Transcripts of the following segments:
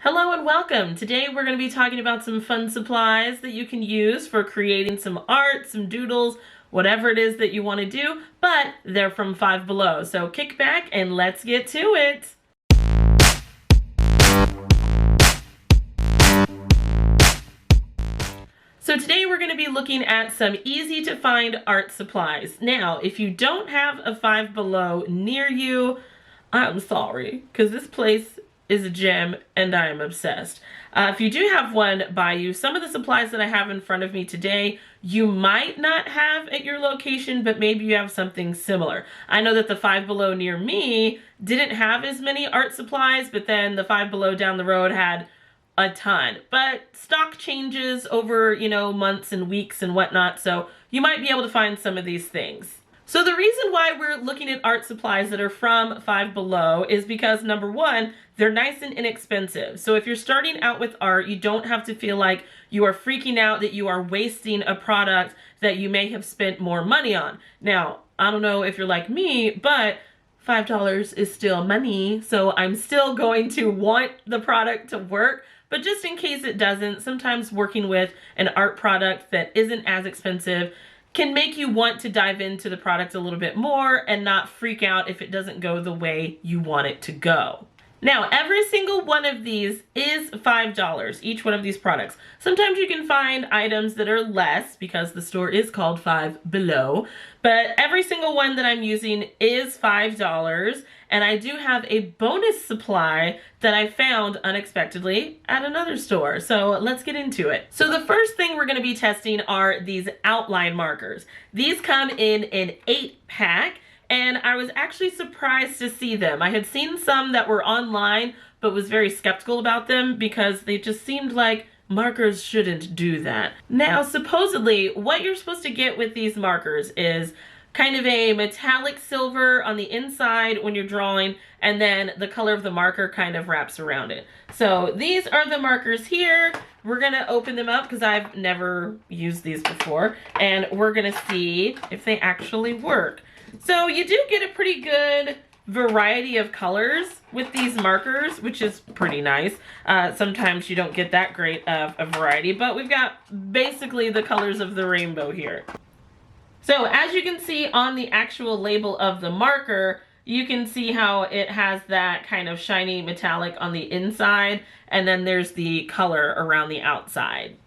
Hello and welcome. Today we're going to be talking about some fun supplies that you can use for creating some art, some doodles, whatever it is that you want to do, but they're from Five Below. So kick back and let's get to it. So today we're going to be looking at some easy to find art supplies. Now, if you don't have a Five Below near you, I'm sorry, because this place is a gem and I am obsessed. If you do have one by you, some of the supplies that I have in front of me today, you might not have at your location, but maybe you have something similar. I know that the Five Below near me didn't have as many art supplies, but then the Five Below down the road had a ton. But stock changes over, months and weeks and whatnot, so you might be able to find some of these things. So the reason why we're looking at art supplies that are from Five Below is because, number one, they're nice and inexpensive. So if you're starting out with art, you don't have to feel like you are freaking out that you are wasting a product that you may have spent more money on. Now, I don't know if you're like me, but $5 is still money, so I'm still going to want the product to work. But just in case it doesn't, sometimes working with an art product that isn't as expensive can make you want to dive into the product a little bit more and not freak out if it doesn't go the way you want it to go. Now, every single one of these is $5, each one of these products. Sometimes you can find items that are less because the store is called Five Below, but every single one that I'm using is $5, and I do have a bonus supply that I found unexpectedly at another store. So let's get into it. So the first thing we're gonna be testing are these outline markers. These come in an 8-pack. And I was actually surprised to see them. I had seen some that were online, but was very skeptical about them because they just seemed like markers shouldn't do that. Now, supposedly, what you're supposed to get with these markers is kind of a metallic silver on the inside when you're drawing, and then the color of the marker kind of wraps around it. So these are the markers here. We're gonna open them up because I've never used these before, and we're gonna see if they actually work. So you do get a pretty good variety of colors with these markers, which is pretty nice. Sometimes you don't get that great of a variety, but we've got basically the colors of the rainbow here. So as you can see on the actual label of the marker, you can see how it has that kind of shiny metallic on the inside, and then there's the color around the outside.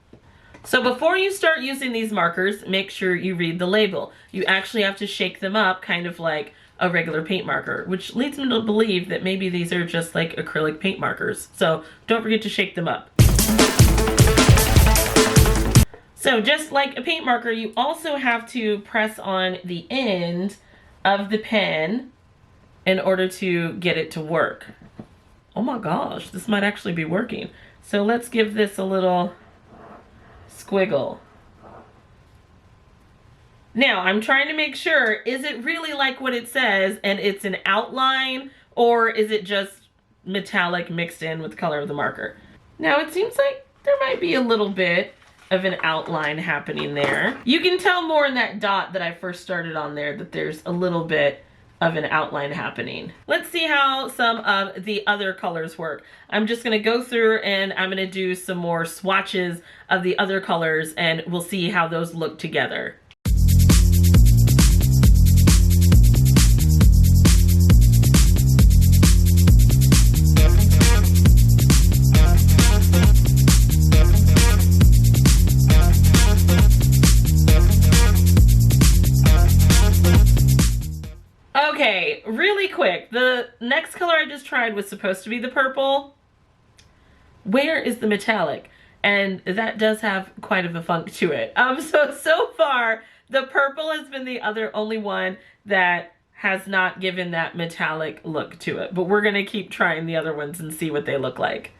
So before you start using these markers, make sure you read the label. You actually have to shake them up kind of like a regular paint marker, which leads me to believe that maybe these are just like acrylic paint markers. So don't forget to shake them up. So just like a paint marker, you also have to press on the end of the pen in order to get it to work. Oh my gosh, this might actually be working. So let's give this a little squiggle. Now, I'm trying to make sure, is it really like what it says and it's an outline, or is it just metallic mixed in with the color of the marker? Now, it seems like there might be a little bit of an outline happening there. You can tell more in that dot that I first started on there that there's a little bit of an outline happening. Let's see how some of the other colors work. I'm just gonna go through and I'm gonna do some more swatches of the other colors and we'll see how those look together. Okay, really quick, the next color I just tried was supposed to be the purple. Where is the metallic? And that does have quite of a funk to it. So far, the purple has been the only one that has not given that metallic look to it. But we're gonna keep trying the other ones and see what they look like.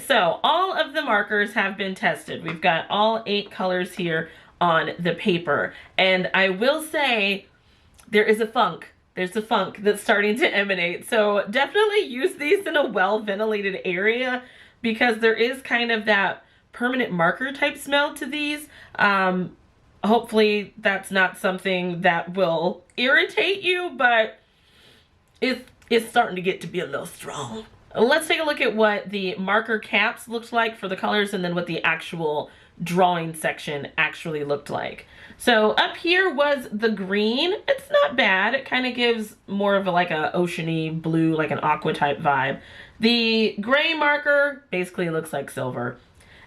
So all of of the markers have been tested. We've got all 8 colors here on the paper. And I will say there is a funk. There's a funk that's starting to emanate. So definitely use these in a well-ventilated area because there is kind of that permanent marker type smell to these. Hopefully that's not something that will irritate you, but it's starting to get to be a little strong. Let's take a look at what the marker caps looked like for the colors and then what the actual drawing section actually looked like. So up here was the green. It's not bad. It kind of gives more of like a oceany blue, like an aqua type vibe. The gray marker basically looks like silver.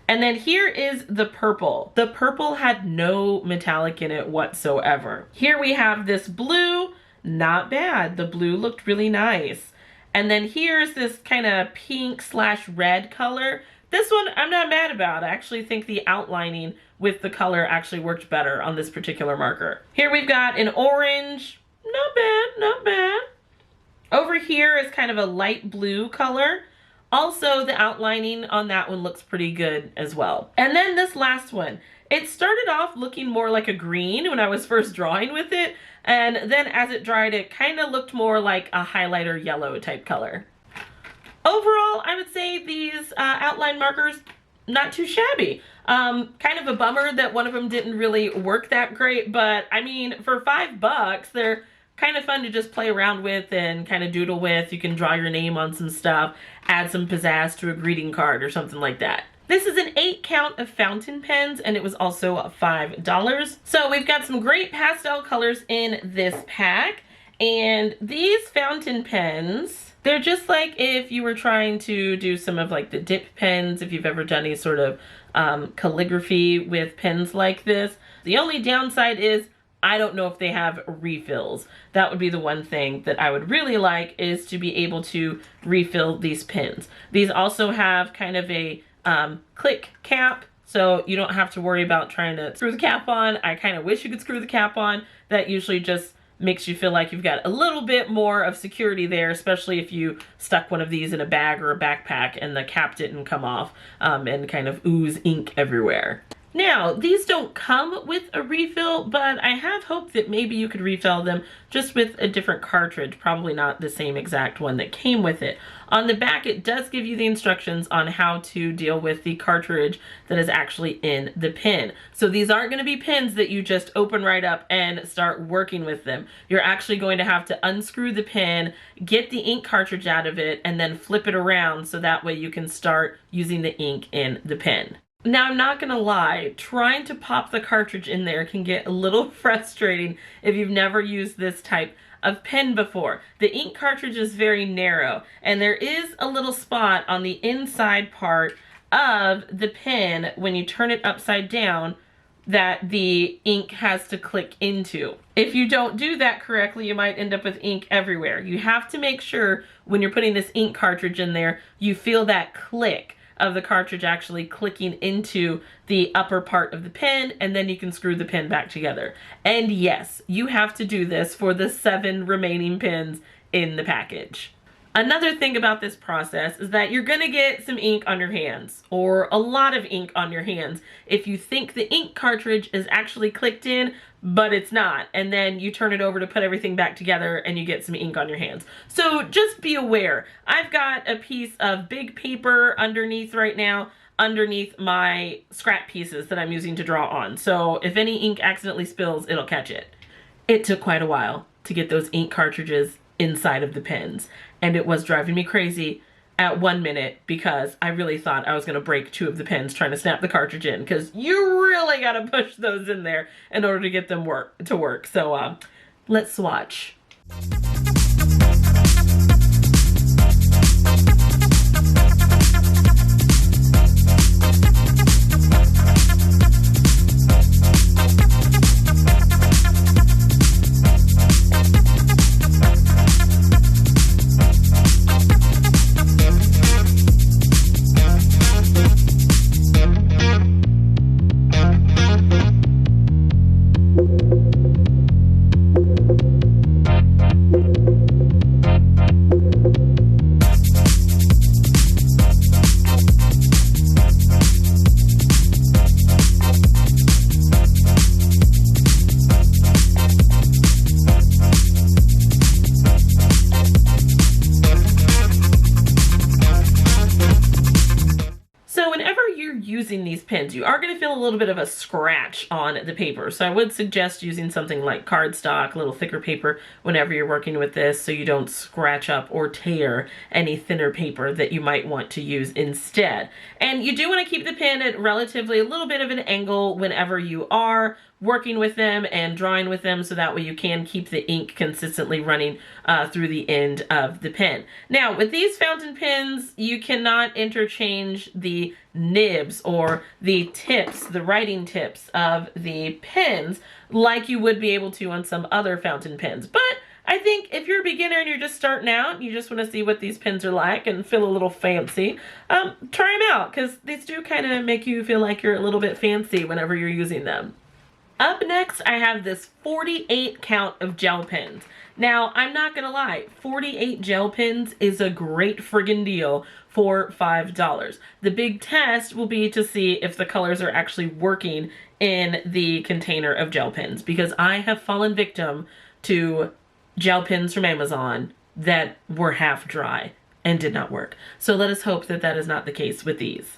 And then here is the purple. The purple had no metallic in it whatsoever. Here we have this blue, not bad. The blue looked really nice. And then here's this kind of pink / red color. This one I'm not mad about. I actually think the outlining with the color actually worked better on this particular marker. Here we've got an orange, not bad, not bad. Over here is kind of a light blue color. Also, the outlining on that one looks pretty good as well. And then this last one, it started off looking more like a green when I was first drawing with it. And then as it dried, it kind of looked more like a highlighter yellow type color. Overall, I would say these outline markers, not too shabby. Kind of a bummer that one of them didn't really work that great, but I mean, for $5, they're kind of fun to just play around with and kind of doodle with. You can draw your name on some stuff, add some pizzazz to a greeting card or something like that. This is an 8 count of fountain pens and it was also $5. So we've got some great pastel colors in this pack, and these fountain pens, they're just like if you were trying to do some of like the dip pens, if you've ever done any sort of calligraphy with pens like this. The only downside is I don't know if they have refills. That would be the one thing that I would really like, is to be able to refill these pens. These also have kind of a click cap, so you don't have to worry about trying to screw the cap on. I kind of wish you could screw the cap on. That usually just makes you feel like you've got a little bit more of security there, especially if you stuck one of these in a bag or a backpack and the cap didn't come off and kind of ooze ink everywhere. Now, these don't come with a refill, but I have hope that maybe you could refill them just with a different cartridge, probably not the same exact one that came with it. On the back, it does give you the instructions on how to deal with the cartridge that is actually in the pen. So these aren't going to be pens that you just open right up and start working with them. You're actually going to have to unscrew the pen, get the ink cartridge out of it, and then flip it around so that way you can start using the ink in the pen. Now, I'm not gonna lie, trying to pop the cartridge in there can get a little frustrating if you've never used this type of pen before. The ink cartridge is very narrow, and there is a little spot on the inside part of the pen when you turn it upside down that the ink has to click into. If you don't do that correctly, you might end up with ink everywhere. You have to make sure when you're putting this ink cartridge in there, you feel that click of the cartridge actually clicking into the upper part of the pen, and then you can screw the pen back together. And yes, you have to do this for the 7 remaining pens in the package. Another thing about this process is that you're gonna get some ink on your hands, or a lot of ink on your hands, if you think the ink cartridge is actually clicked in, but it's not. And then you turn it over to put everything back together and you get some ink on your hands. So just be aware. I've got a piece of big paper underneath right now, underneath my scrap pieces that I'm using to draw on. So if any ink accidentally spills, it'll catch it. It took quite a while to get those ink cartridges inside of the pens, and it was driving me crazy at 1 minute because I really thought I was going to break 2 of the pens trying to snap the cartridge in, because you really got to push those in there in order to get them to work. So let's swatch. you're using these pens, you are going to feel a little bit of a scratch on the paper. So I would suggest using something like cardstock, a little thicker paper, whenever you're working with this, so you don't scratch up or tear any thinner paper that you might want to use instead. And you do want to keep the pen at relatively a little bit of an angle whenever you are working with them and drawing with them, so that way you can keep the ink consistently running through the end of the pen. Now, with these fountain pens, you cannot interchange the nibs or the tips, the writing tips of the pens like you would be able to on some other fountain pens. But I think if you're a beginner and you're just starting out, you just want to see what these pens are like and feel a little fancy, try them out, because these do kind of make you feel like you're a little bit fancy whenever you're using them. Up next, I have this 48 count of gel pens. Now, I'm not gonna lie, 48 gel pens is a great friggin' deal for $5. The big test will be to see if the colors are actually working in the container of gel pens, because I have fallen victim to gel pens from Amazon that were half dry and did not work. So let us hope that that is not the case with these.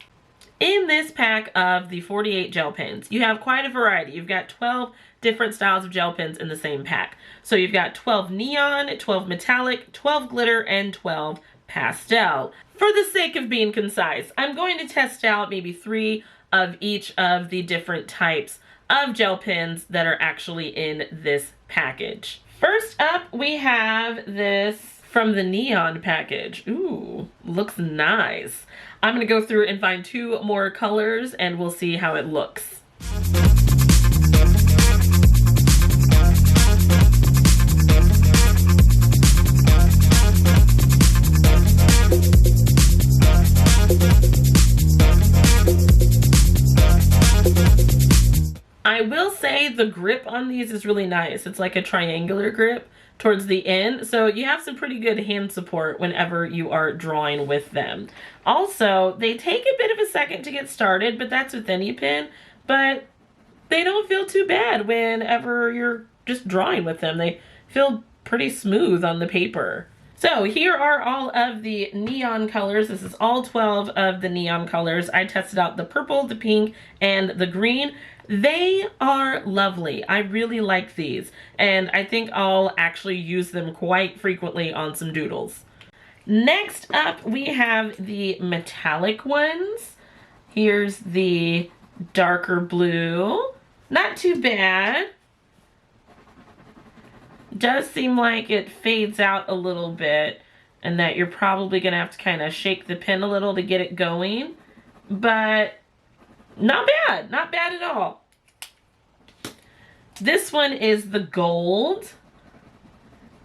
In this pack of the 48 gel pens, you have quite a variety. You've got 12 different styles of gel pens in the same pack. So you've got 12 neon, 12 metallic, 12 glitter, and 12 pastel. For the sake of being concise, I'm going to test out maybe 3 of each of the different types of gel pens that are actually in this package. First up, we have this from the neon package. Ooh, looks nice. I'm gonna go through and find 2 more colors and we'll see how it looks. I will say the grip on these is really nice. It's like a triangular grip towards the end, so you have some pretty good hand support whenever you are drawing with them. Also, they take a bit of a second to get started, but that's with any pen, but they don't feel too bad whenever you're just drawing with them. They feel pretty smooth on the paper. So here are all of the neon colors. This is all 12 of the neon colors. I tested out the purple, the pink, and the green. They are lovely. I really like these, and I think I'll actually use them quite frequently on some doodles. Next up, we have the metallic ones. Here's the darker blue. Not too bad. Does seem like it fades out a little bit, and that you're probably gonna have to kind of shake the pen a little to get it going, but not bad, not bad at all. This one is the gold.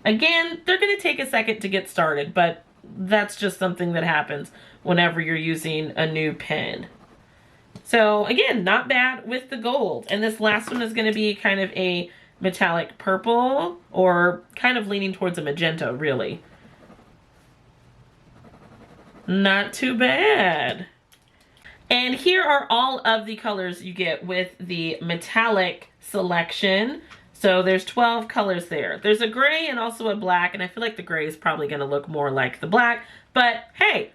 Again, they're gonna take a second to get started, but that's just something that happens whenever you're using a new pen. So again, not bad with the gold. And this last one is gonna be kind of a metallic purple, or kind of leaning towards a magenta, really. Not too bad. And here are all of the colors you get with the metallic selection. So there's 12 colors there. There's a gray and also a black, and I feel like the gray is probably gonna look more like the black, but hey,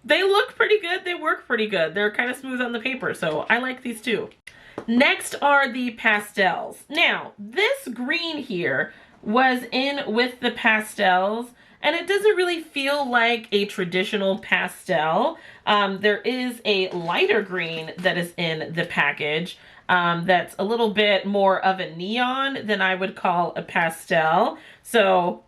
they look pretty good, they work pretty good. They're kind of smooth on the paper, so I like these too. Next are the pastels. Now, this green here was in with the pastels, and it doesn't really feel like a traditional pastel. There is a lighter green that is in the package that's a little bit more of a neon than I would call a pastel. So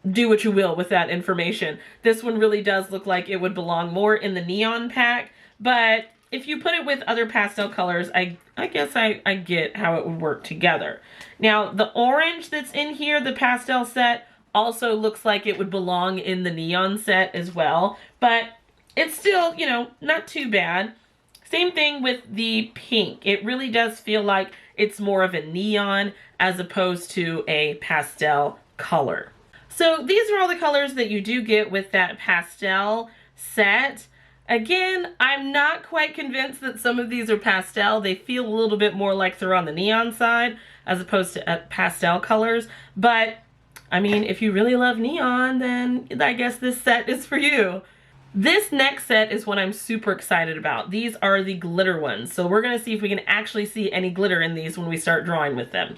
do what you will with that information. This one really does look like it would belong more in the neon pack, but if you put it with other pastel colors, I guess I get how it would work together. Now, the orange that's in here, the pastel set, also looks like it would belong in the neon set as well, but it's still, you know, not too bad. Same thing with the pink. It really does feel like it's more of a neon as opposed to a pastel color. So these are all the colors that you do get with that pastel set. Again, I'm not quite convinced that some of these are pastel. They feel a little bit more like they're on the neon side as opposed to pastel colors, but I mean, if you really love neon, then I guess this set is for you. This next set is what I'm super excited about. These are the glitter ones. So we're gonna see if we can actually see any glitter in these when we start drawing with them.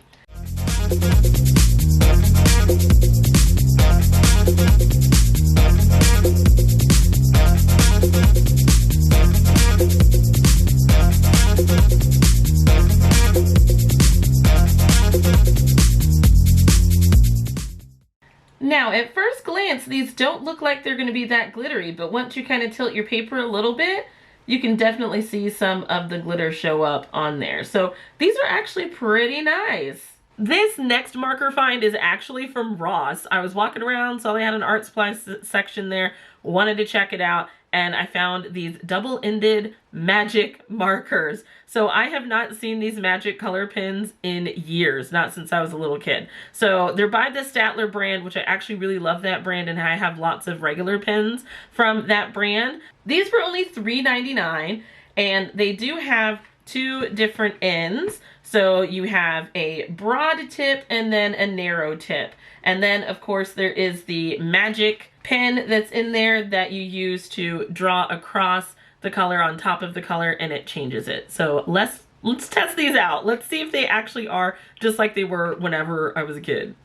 Now, at first glance, these don't look like they're going to be that glittery, but once you kind of tilt your paper a little bit, you can definitely see some of the glitter show up on there. So these are actually pretty nice. This next marker find is actually from Ross. I was walking around, saw they had an art supplies section there, wanted to check it out, and I found these double-ended magic markers. So I have not seen these magic color pens in years, not since I was a little kid. So they're by the Statler brand, which I actually really love that brand, and I have lots of regular pens from that brand. These were only $3.99, and they do have two different ends. So you have a broad tip and then a narrow tip. And then of course there is the magic pen that's in there that you use to draw across the color on top of the color, and it changes it. So let's test these out. Let's see if they actually are just like they were whenever I was a kid.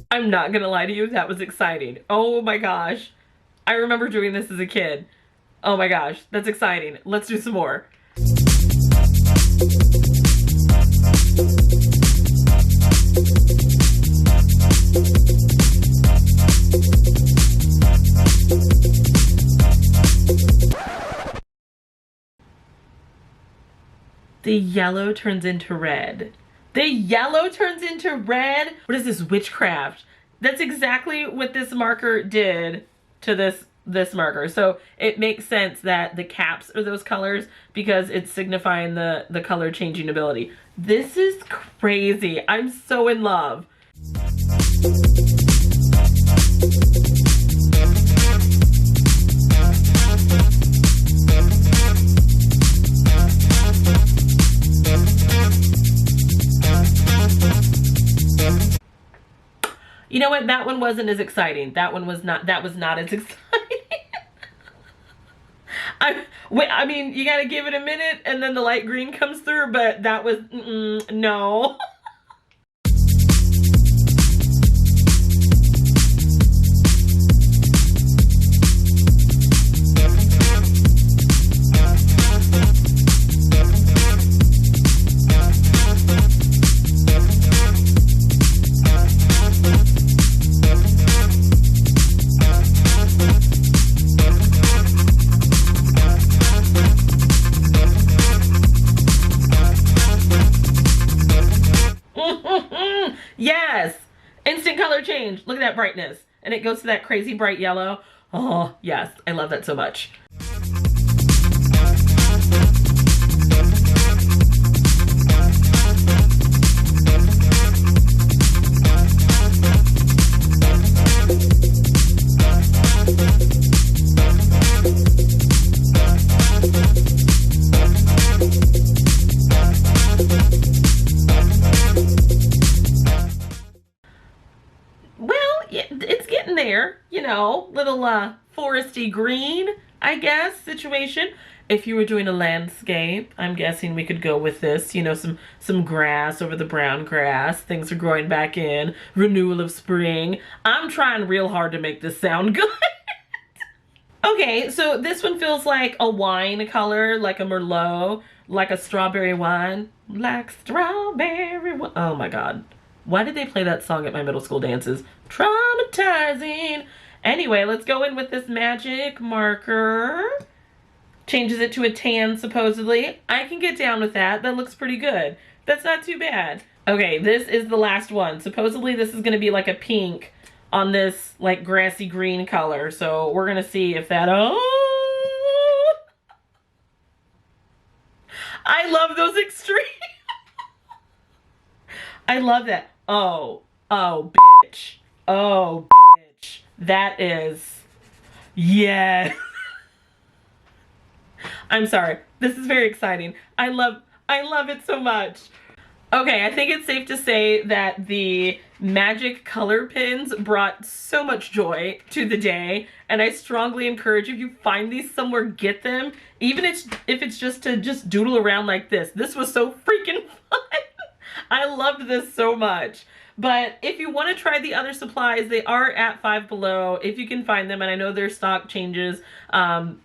I'm not gonna lie to you, that was exciting. Oh my gosh. I remember doing this as a kid. Oh my gosh, that's exciting. Let's do some more. The yellow turns into red. The yellow turns into red? What is this, witchcraft? That's exactly what this marker did to this marker. So it makes sense that the caps are those colors because it's signifying the color changing ability. This is crazy. I'm so in love. You know what? That one wasn't as exciting. That was not as exciting. I mean, you gotta give it a minute and then the light green comes through, but that was, no. Yes, instant color change. Look at that brightness, and it goes to that crazy bright yellow. Oh yes, I love that so much. It's getting there, you know, little foresty green, I guess, situation. If you were doing a landscape, I'm guessing we could go with this, you know, some grass over the brown grass. Things are growing back in, renewal of spring. I'm trying real hard to make this sound good. Okay, so this one feels like a wine color, like a Merlot, like a strawberry wine. Like strawberry wine. Oh my God. Why did they play that song at my middle school dances? Traumatizing. Anyway, let's go in with this magic marker. Changes it to a tan, supposedly. I can get down with that. That looks pretty good. That's not too bad. Okay, this is the last one. Supposedly this is gonna be like a pink on this like grassy green color. So we're gonna see if that, oh! I love those extremes. I love that. Oh, bitch. Oh, bitch. That is, yes. I'm sorry. This is very exciting. I love it so much. Okay, I think it's safe to say that the magic color pins brought so much joy to the day, and I strongly encourage if you find these somewhere, get them. Even if it's just to just doodle around like this. This was so freaking fun. I loved this so much. But if you want to try the other supplies, they are at Five Below if you can find them. And I know their stock changes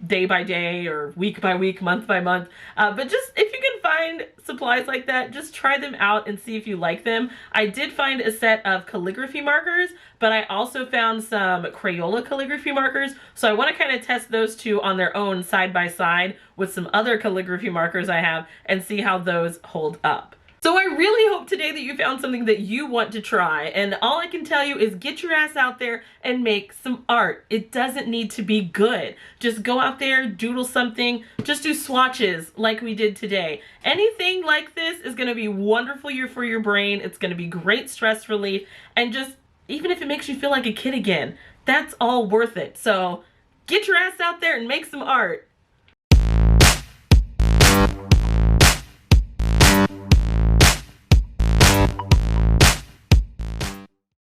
day by day or week by week, month by month. But just if you can find supplies like that, just try them out and see if you like them. I did find a set of calligraphy markers, but I also found some Crayola calligraphy markers. So I want to kind of test those two on their own side by side with some other calligraphy markers I have and see how those hold up. So I really hope today that you found something that you want to try, and all I can tell you is get your ass out there and make some art. It doesn't need to be good. Just go out there, doodle something, just do swatches like we did today. Anything like this is going to be wonderful for your brain. It's going to be great stress relief, and just even if it makes you feel like a kid again, that's all worth it. So get your ass out there and make some art.